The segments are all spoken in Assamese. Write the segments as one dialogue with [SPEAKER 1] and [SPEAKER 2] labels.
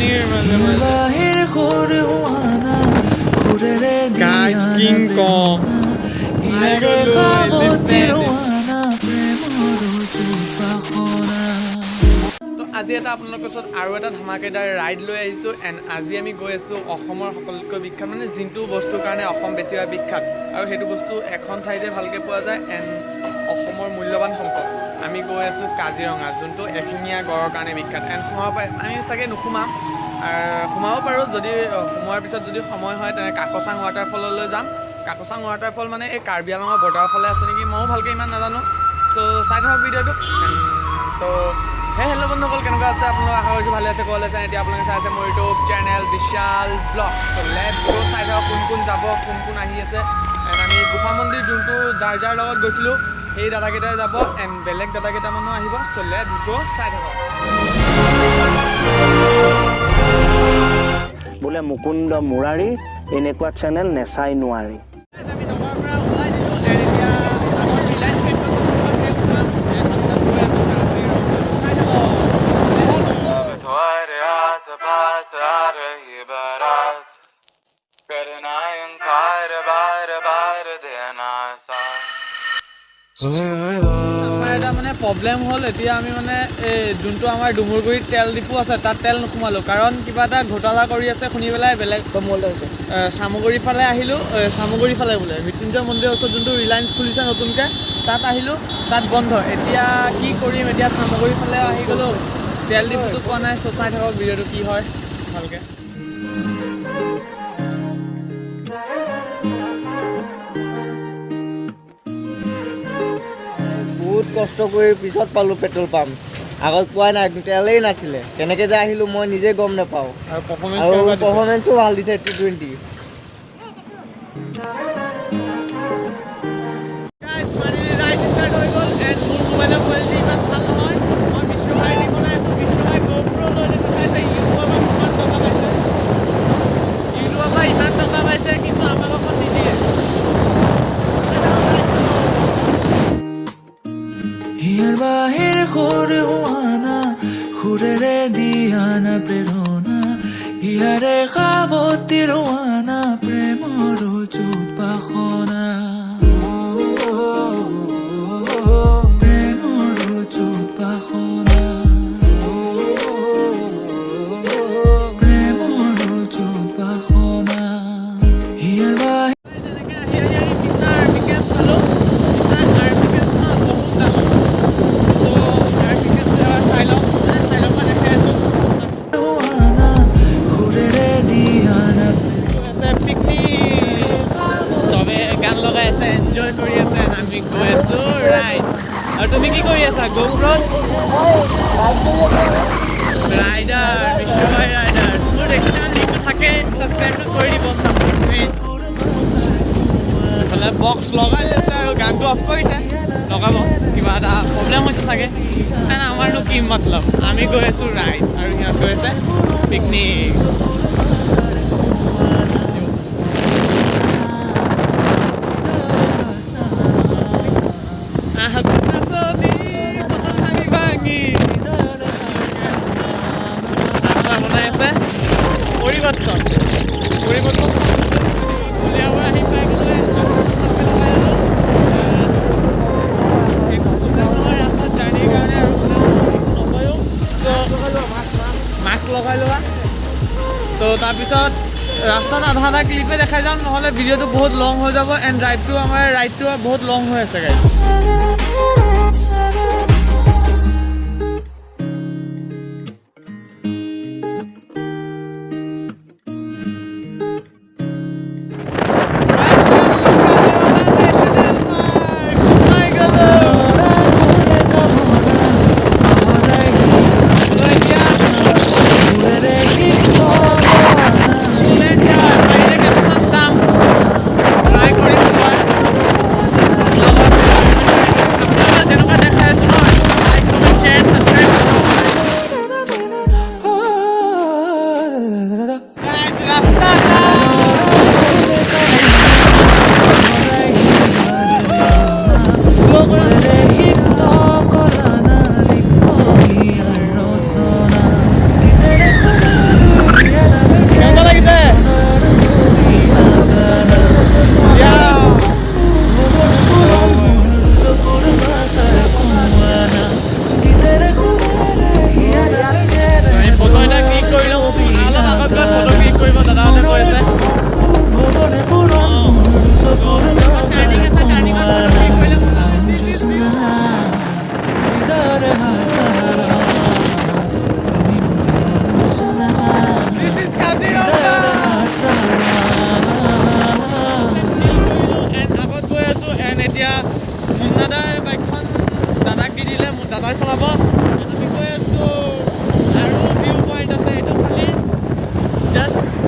[SPEAKER 1] পানীৰ গাইজ কিং কং আজি এটা আপোনালোকৰ ওচৰত আৰু এটা ধামাকেদাৰ ৰাইড লৈ আহিছোঁ এণ্ড আজি আমি গৈ আছোঁ অসমৰ সকলোতকৈ বিখ্যাত মানে যোনটো বস্তুৰ কাৰণে অসম বেছিভাগ বিখ্যাত আৰু সেইটো বস্তু এখন ঠাইতে ভালকৈ পোৱা যায় এণ্ড অসমৰ মূল্যৱান সম্পদ আমি গৈ আছোঁ কাজিৰঙা যোনটো এশিঙীয়া গড়ৰ কাৰণে বিখ্যাত এণ্ড সোমাব পাৰি আমি চাগে নোসোমাম সোমাব পাৰোঁ যদি সোমোৱাৰ পিছত যদি সময় হয় তেনে কাকচাং ৱাটাৰফললৈ যাম কাকচাং ৱাটাৰফল মানে এই কাৰ্বি আংলঙৰ বৰ্ডাৰৰ ফালে আছে নেকি ময়ো ভালকৈ ইমান নাজানো চ' চাই থাকক ভিডিঅ'টো তো হেল্ল' বন্ধুসকল কেনেকুৱা আছে আপোনালোক আশা কৰিছোঁ ভালে আছে ক'লে আছে এতিয়া আপোনালোকে চাই আছে মোৰ YouTube channel Vishal vlog so' let's go চাই থাকক কোন কোন যাব কোন কোন আহি আছে এণ্ড আমি গুফা মন্দিৰ যোনটো যাৰ লগত গৈছিলোঁ সেই দাদাকেইটাই যাব এণ্ড বেলেগ দাদাকেইটামানো আহিব চ' লেটছ গো চাই থাকক
[SPEAKER 2] বোলে মুকুন্দ মুৰাৰী এনেকুৱা চেনেল নেচাই নোৱাৰি
[SPEAKER 1] এটা মানে প্ৰব্লেম হ'ল এতিয়া আমি মানে এই যোনটো আমাৰ ডুমুৰগুৰিত তেল ডিপু আছে তাত তেল নোসোমালোঁ কাৰণ কিবা এটা ঘোটালা কৰি আছে শুনি পেলাই বেলেগ চামগুৰি ফালে আহিলোঁ চামগুৰি ফালে বোলে মৃত্যুঞ্জয় মন্দিৰৰ ওচৰত যোনটো ৰিলায়েন্স খুলিছে নতুনকৈ তাত আহিলোঁ তাত বন্ধ এতিয়া কি কৰিম এতিয়া চামগুৰি ফালে আহি গ'লোঁ তেল ডিপুটো পোৱা নাই চ' চাই থাকক ভিডিঅ'টো কি হয় ভালকৈ
[SPEAKER 3] বহুত কষ্ট কৰি পিছত পালোঁ পেট্ৰল পাম্প আগত পোৱা নাই তেলেই নাছিলে কেনেকৈ যে আহিলোঁ মই নিজে গম নাপাওঁ আৰু পাৰফৰ্মেঞ্চো ভাল দিছে T20
[SPEAKER 4] বাহিৰ ঘূৰি হোৱানা ঘূৰেৰে দিয়ানা প্ৰেৰণা ইয়াৰে সাৱতি ৰোৱানা প্ৰেমৰ যুত বাসনা প্ৰেমৰ যুত বাসনা প্ৰেমৰ যুত বাসনা ইয়াৰ
[SPEAKER 1] এনজয় কৰি আছে আমি গৈ আছোঁ ৰাইড আৰু তুমি কি কৰি আছা গোপ্ৰত ৰাইডাৰ বিশ্বভাই ৰাইডাৰ মোৰ এক্সট্ৰা লিংকটো থাকে ছাবস্ক্ৰাইবটো কৰি দিব ছাপোৰ্ট এইফালে বক্স লগাই লৈছে আৰু গানটো অফ কৰিছে লগাব কিবা এটা প্ৰব্লেম হৈছে চাগে কাৰণ আমাৰনো কি মতলব আমি গৈ আছোঁ ৰাইড আৰু সিহঁত গৈ আছে পিকনিক পৰিৱৰ্তন আহি পাই গ'লে ৰাস্তাত জাৰ্ণিৰ কাৰণে আৰু নকয়ো মাস্ক লগাই লোৱা তো তাৰপিছত ৰাস্তাত আধা ক্লিপে দেখাই যাম নহ'লে ভিডিঅ'টো বহুত লং হৈ যাব এণ্ড ৰাইডটো বহুত লং হৈ আছে গাইজ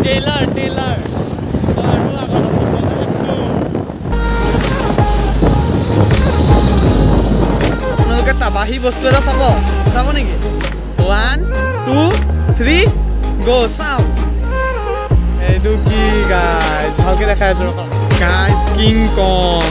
[SPEAKER 1] টেইলাৰ আৰু আগত আপোনালোকে তাবাহী বস্তু এটা চাব নেকি 1 2 3 গো চাওঁ এইটো কি গাইজ ভালকে দেখাই আছো গাইজ কিং কং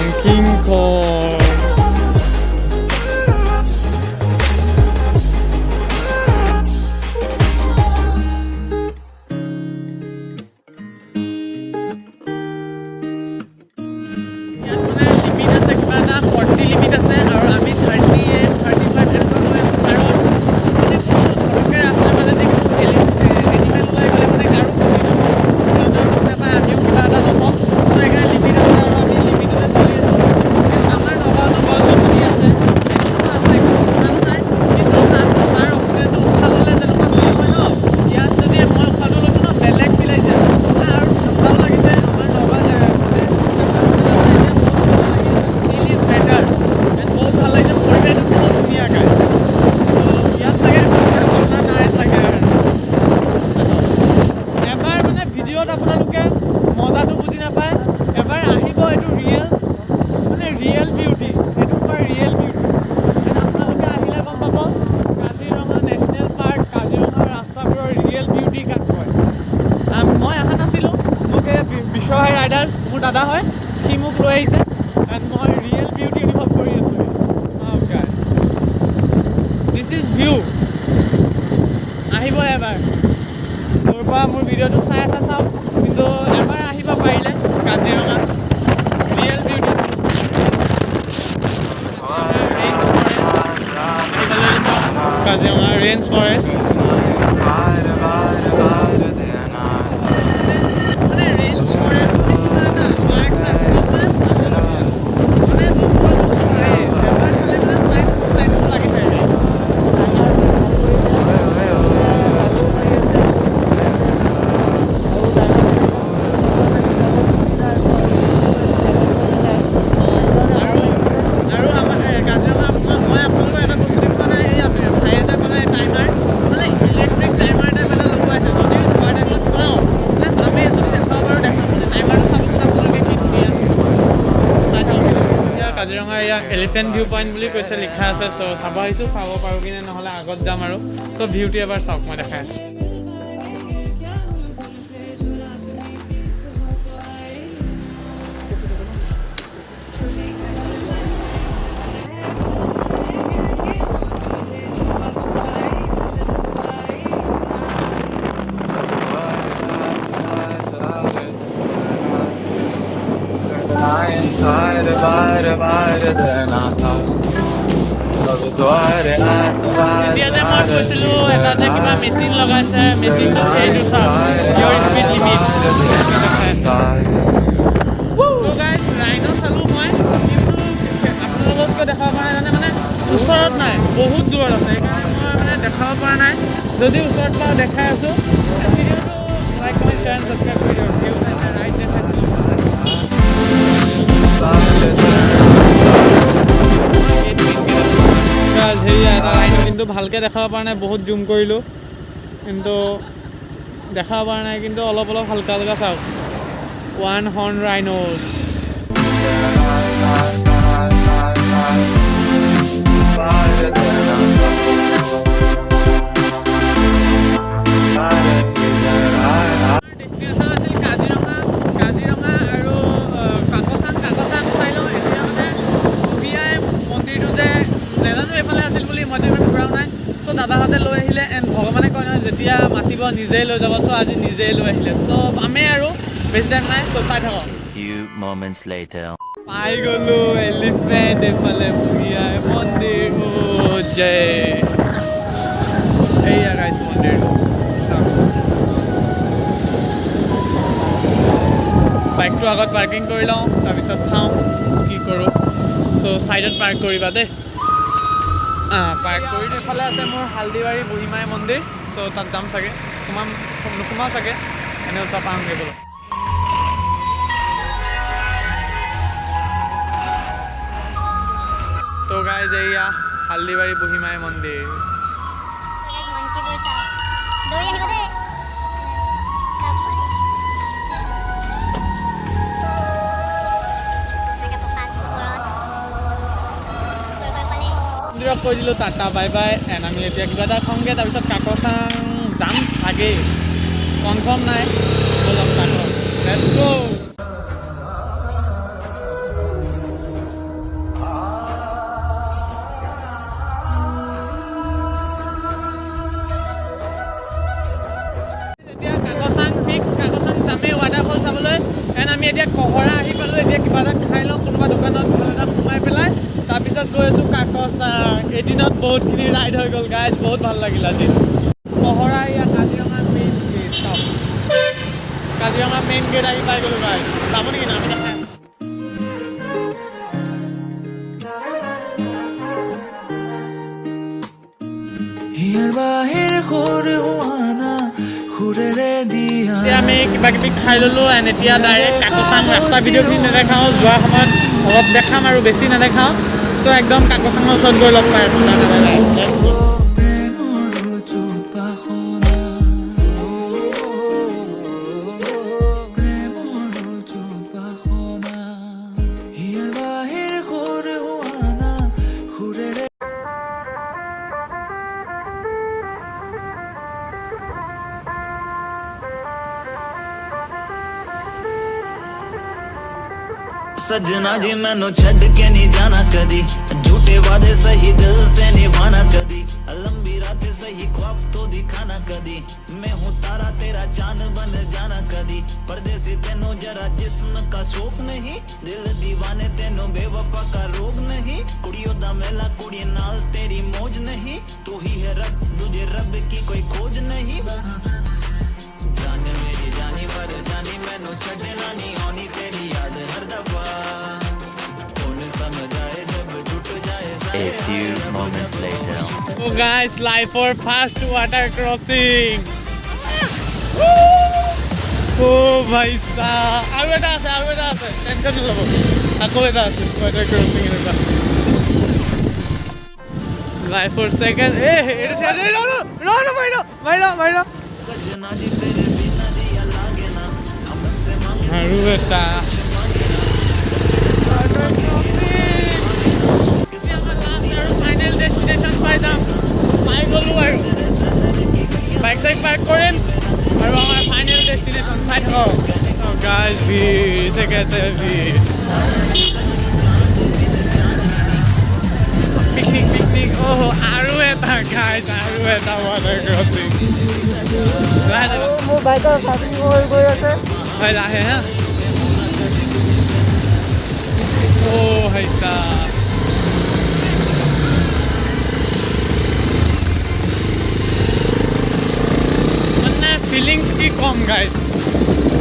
[SPEAKER 1] মোৰ দাদা হয় সি মোক লৈ আহিছে এণ্ড মই ৰিয়েল বিউটি অনুভৱ কৰি আছোঁ দিছ ইজ ভিউ আহিব এবাৰ তোৰ পৰা মোৰ ভিডিঅ'টো চাই চাওক কিন্তু এবাৰ আহিব পাৰিলে Kaziranga real beauty range forest আহিবলৈ চাওক কাজিৰঙা ৰেঞ্জ ফৰেষ্ট কাজিৰঙা ইয়াক এলিফেণ্ট ভিউ পইণ্ট বুলি কৈছে লিখা আছে চ' চাব আহিছোঁ চাব পাৰোঁ কিনে নহ'লে আগত যাম আৰু চ' ভিউটো এবাৰ চাওক মই দেখাই আছোঁ এতিয়া যে মই কৈছিলোঁ এটা যে কিবা মেচিন লগাইছে মেচিনটো সেইটো চাওক ইয়ৰ স্পীড লিমিট গাইজ ৰাইনো চালোঁ মই কিন্তু আপোনালোকতকৈ দেখাব পৰা নাই মানে ওচৰত নাই বহুত দূৰত আছে সেইকাৰণে মই মানে দেখাব পৰা নাই যদি ওচৰত পাওঁ দেখাই আছোঁ ভিডিঅ'টো like comment share and subscribe কৰি দিয়ক ভিউ চাইছে ৰাইড দেখাইছিলোঁ সেয়া এটা ৰাইনো কিন্তু ভালকৈ দেখাব পৰা নাই বহুত জুম কৰিলোঁ কিন্তু দেখাব পৰা নাই কিন্তু অলপ হালকা চাওক 1 হৰ্ণ ৰাইনোছ ডেষ্টিনেশ্যন আছিল কাজিৰঙা আৰু কাকচাং চাই লওঁ এতিয়া মানে কবিয়াই মন্দিৰটো যে নেজানো এইফালে আছিল বুলি মইতো ইমান ঘূৰাও নাই চ' দাদাহঁতে লৈ আহিলে এণ্ড ভগৱানে কয় নহয় যেতিয়া মাতিব নিজেই লৈ যাব চ' আজি নিজেই লৈ আহিলে ত' আমি আৰু বেছি টাইম নাই চ' চাই থাকক পাই গ'লো এলিফেণ্ট এইফালে কবিয়াই মন্দিৰ জয় এইয়া গাইছ মন্দিৰটো বাইকটো আগত পাৰ্কিং কৰি লওঁ তাৰপিছত চাওঁ কি কৰোঁ চ' ছাইডত পাৰ্ক কৰিবা দেই পাৰ্ক কৰি এইফালে আছে মোৰ হালদিবাৰী বুঢ়ীমাই মন্দিৰ চ' তাত যাম চাগে নোসোমাওঁ চাগে এনেও চব পাওঁগৈ বোলো তো গাইজ এয়া হালদিবাৰী বুঢ়ীমাই মন্দিৰ মিত্ৰক কৈ দিলোঁ টাটা বাই বাই এণ্ড আমি এতিয়া কিবা এটা খাওঁগৈ তাৰপিছত কাকচাং যাম চাগে কনফাৰ্ম নাই ব'লক কাকত লেটছ গ' এতিয়া কাকচাং ফিক্স কাকচাং যামেই ৱাটাৰফল চাবলৈ এণ্ড আমি এতিয়া কহৰা আহি পালোঁ এতিয়া কিবা এটা খাই লওঁ কোনোবা দোকানত ভাল এটা সোমাই পেলাই তাৰপিছত গৈ আছোঁ কাকচাং এদিনত বহুতখিনি ৰাইড হৈ গ'ল গাইজ বহুত ভাল লাগিল আজি কহৰা ইয়াত কাজিৰঙা মেইন গেট চাওক কাজিৰঙা মেইন গেট আহি পাই গ'লোঁ গাইজ চাব নেকি না আমি দেখাম
[SPEAKER 4] হিয়াৰ বাহিৰ সুৰ হোৱানা সুৰেৰে দিয়া
[SPEAKER 1] এতিয়া আমি কিবা কিবি খাই ল'লোঁ এণ্ড এতিয়া ডাইৰেক্ট কাকচাং ৰাস্তা ভিডিঅ'খিনি নেদেখাওঁ যোৱাৰ সময়ত অলপ দেখাম আৰু বেছি নেদেখাওঁ চ' একদম কাকচাঙৰ ওচৰত গৈ লগ পাই আছোঁ
[SPEAKER 4] প্ৰেমৰ চোট বাসনা প্ৰেমৰ চোট বাসনা হিয়াৰ বাহিৰ সুৰ হোৱানা সুৰেৰে
[SPEAKER 5] सजना जी मैनू छड़ के नहीं जाना कदी झूठे वादे सही दिल से निभाना कदी लंबी रातें सही ख्वाब तो दिखाना कदी मैं हूँ तारा तेरा चांद बन जाना कदी परदेसी तेनों जरा जिस्म का शौक नहीं दिल दीवाने तेनों बेवफा का रोग नहीं कुड़ियों दा मेला कुड़ी नाल तेरी मौज नहीं तू ही है रब तुझे रब की कोई खोज नहीं जाने मेरी जानी पर जानी मैनू छड़ना नहीं आनी तेरी याद हर दफा कौन समझ आए जब टूट जाए
[SPEAKER 6] A few moments later.
[SPEAKER 1] Oh guys, live for fast water crossing. Oh bhai sa. Aru eta ase. Tension nolabo. Ako eta ase water crossing eta. Live for second. Eta share no bhai.
[SPEAKER 5] सजना जी तेरे बिना दिया लागे ना हमसे मांगे
[SPEAKER 1] Aru eta. Water crossing. Kisi amar last aru final destination pai jam. Pai golu aru. Bike side park korim. Aru amar final destination side ho. Oh guys, we sekete we. So picnic. Oh, aru eta guys, aru eta water crossing.
[SPEAKER 3] মোৰ বাইকৰ চাৰ্ভিং হৈ গৈ আছে
[SPEAKER 1] Hai lahe ha. Oh, hai sa. মানে ফিলিংস কি কম গাইজ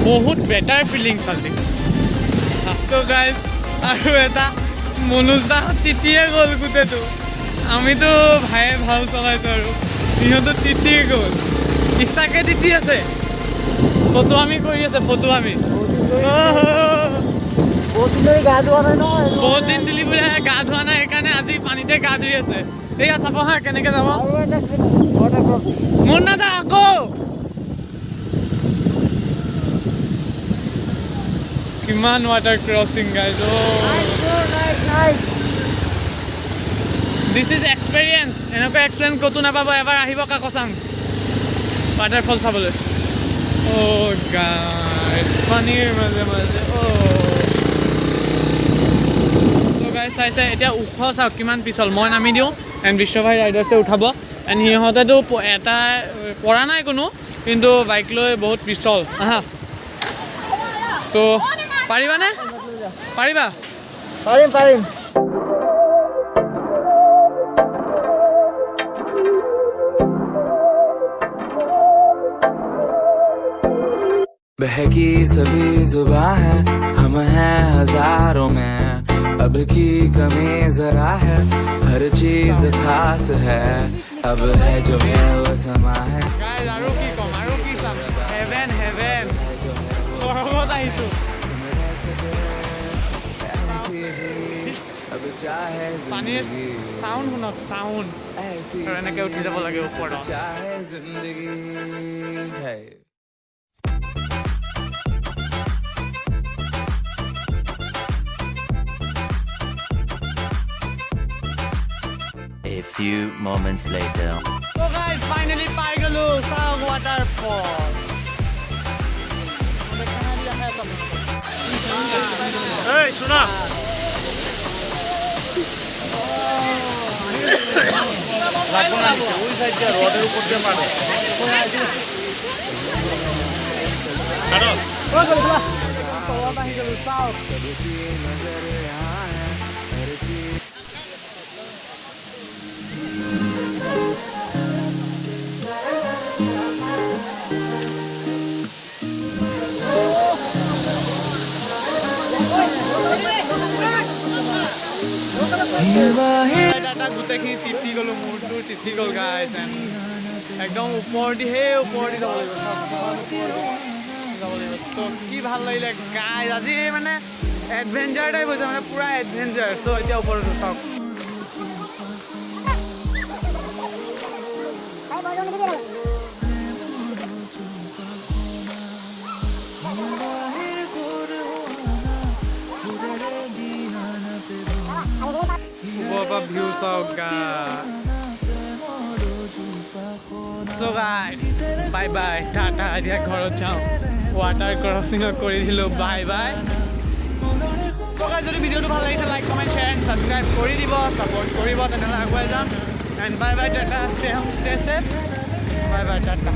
[SPEAKER 1] বহুত বেটাৰ ফিলিংস আজি তো গাইজ আৰু এটা মনোজ দা তিতিয়ে গ'ল গোটেইটো আমিতো ভায়ে ভাল চলাইছোঁ আৰু সিহঁতো তিতিয়ে গ'ল ইচ্ছাকে তিতি আছে ফটো আমি কৰি আছে ফটো আমি
[SPEAKER 3] বহুত দিন ধৰি গা ধোৱা নাই নহয়
[SPEAKER 1] বহুত দিন দিলি বোলে গা ধোৱা নাই সেইকাৰণে আজি পানীতে গা ধুই আছে এয়া চাব হা কেনেকৈ যাব
[SPEAKER 3] আৰু এটা ৱাটাৰ ক্ৰছিং
[SPEAKER 1] মোৰ নাদা আকৌ কিমান water crossing guys
[SPEAKER 3] nice
[SPEAKER 1] this is experience এনেকুৱা এক্সপেৰিয়েঞ্চ ক'তো নাপাব এবাৰ আহিব কাকচাং ৱাটাৰফল চাবলৈ অ' গাইজ পানীৰ মাজে তো গাইজ চাইছে এতিয়া ওখ চাওক কিমান পিছল মই নামি দিওঁ এণ্ড বিশ্বভাই ৰাইডাৰ্ছে উঠাব এণ্ড সিহঁতেতো এটা পৰা নাই কোনো কিন্তু বাইক লৈ বহুত পিছল আহা তো পাৰিবানে পাৰিবা
[SPEAKER 3] পাৰিম
[SPEAKER 4] बहकी सभी जुबां है हम हैं हजारों में अब की कमी जरा है हर चीज खास है अब है जो है वो समा है
[SPEAKER 1] গাইজ আৰু কি ক'ম আৰু কি চাম হেভেন স্বৰ্গত আহিছোঁ
[SPEAKER 4] अब चाहे
[SPEAKER 1] পানীৰ
[SPEAKER 4] जिंदगी
[SPEAKER 1] চাউণ্ড শুনক চাউণ্ড
[SPEAKER 4] ऐसी
[SPEAKER 1] আৰু এনেকৈ উঠি যাব লাগে ওপৰত
[SPEAKER 4] चाहे जिंदगी है
[SPEAKER 6] A few moments later.
[SPEAKER 1] So guys, finally পাই গলো চাওক waterfall. Hey, শুনা ওই সাইডে রোডের উপর দিয়ে পারে কারো ও চলো চলো বাহি গেল চাও এটা গোটেইখিনি তিতি গ'লো মূৰটো তিতি গ'ল গাইছ একদম ওপৰ দি যাব লাগিব তো কি ভাল লাগিলে গাইছ আজি মানে এডভেঞ্চাৰ টাইপ হৈছে মানে পুৰা এডভেঞ্চাৰ চ' এতিয়া ওপৰত চাওক view of God. So guys, bye bye, tata. Adia gharo jao. Water crossing kori dilo. Bye bye. So guys, jodi video tu bhal lagise like, comment, share and subscribe kori dibo, support koribo tenela aguai jam. And bye bye, tata. Stay home, stay safe. Bye bye, tata.